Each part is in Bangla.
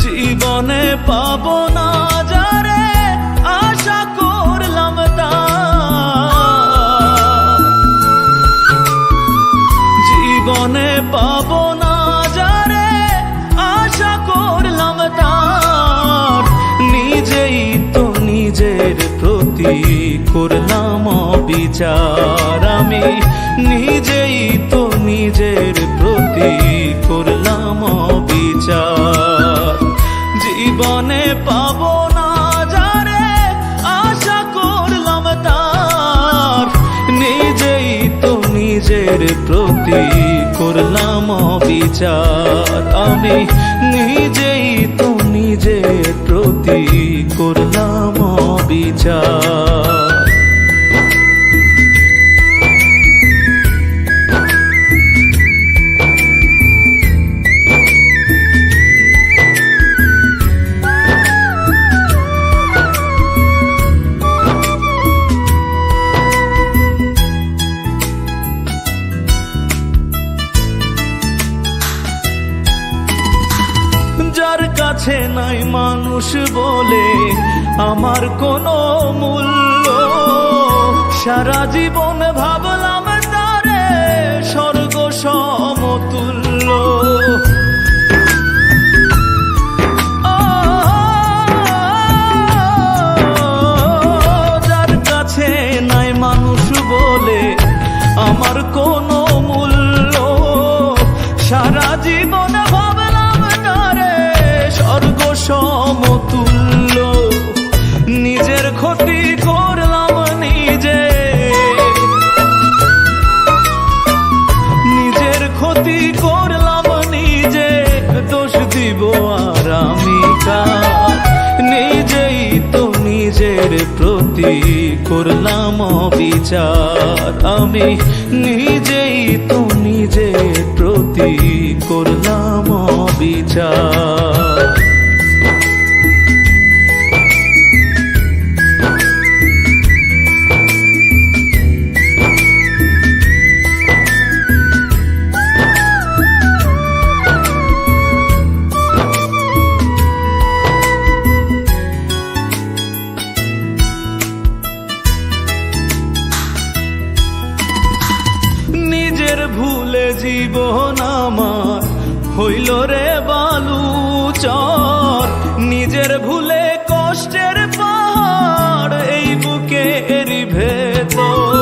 জীবনে পাবো না যারে আশা করলাম তার, জীবনে পাবো না যারে আশা করলাম তার, নিজেই তো নিজের প্রতি করলাম বিচার। আমি নিজেই তো নিজের প্রতি করলাম বিচার। জীবনে পাবো না যারে আশা করলাম তার, নিজেই তো নিজের প্রতি করলাম বিচার। আমি নিজেই তো নিজের প্রতি করলাম বিচার। যার কাছে নাই মানুষ বলে আমার কোনো মূল্য, সারা জীবন ভাবলাম তারে স্বর্গ সমতুল্য। যার কাছে নাই মানুষ বলে আমার কোনো মূল্য, সারা জীবন স্বর্গ সমতুল্য। নিজের ক্ষতি করলাম নিজে, নিজের ক্ষতি করলাম নিজে, দোষ দিব আর আমি কার? নিজেই তো নিজের প্রতি করলাম বিচার। আমি নিজেই তো নিজের প্রতি করলাম বিচার। নিজের ভুলে জীবন আমার হইল রে বালুচর, নিজের ভুলে কষ্টের পাহাড় এই বুকের ভেতর।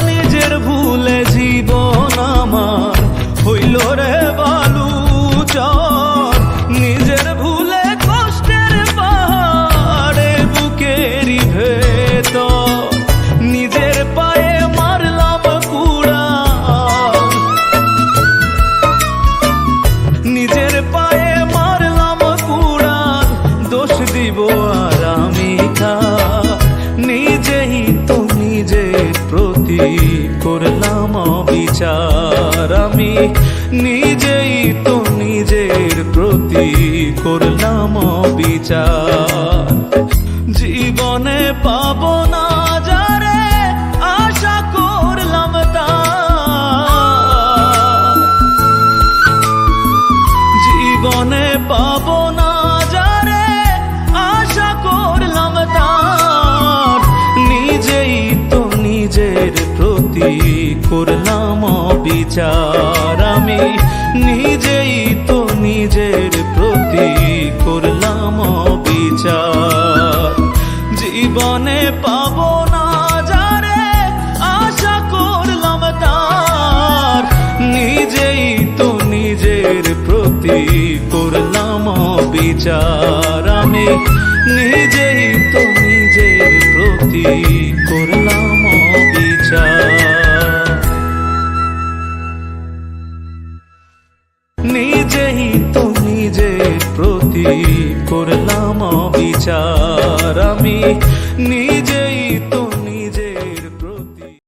নিজের ভুলে জীবন আমার হইল রে বালুচর, নিজের ভুলে কষ্টের পাহাড় বুকের ভেতর। নিজের পায়ে মারলাম কুড়াল, নিজের পায়ে মারলাম কুড়াল, দোষ দিব আর আমি কার? নিজেই তো নিজের প্রতি করলাম বিচার। আমি নিজেই তো নিজের প্রতি করলাম বিচার। জীবনে পাবো না যারে আশা করলাম তার, জীবনে পাবো না যারে আশা করলাম তার, নিজেই তো নিজের প্রতি করলাম বিচার। আমি নিজেই তো নিজের প্রতি করলাম বিচার। জীবনে পাবো না যারে আশা করলাম তার, নিজেই তো নিজের প্রতি করলাম বিচার। আমি নিজেই তো নিজের প্রতি করলাম বিচার। নিজেই তো নিজের প্রতি করলাম বিচার। আমি নিজেই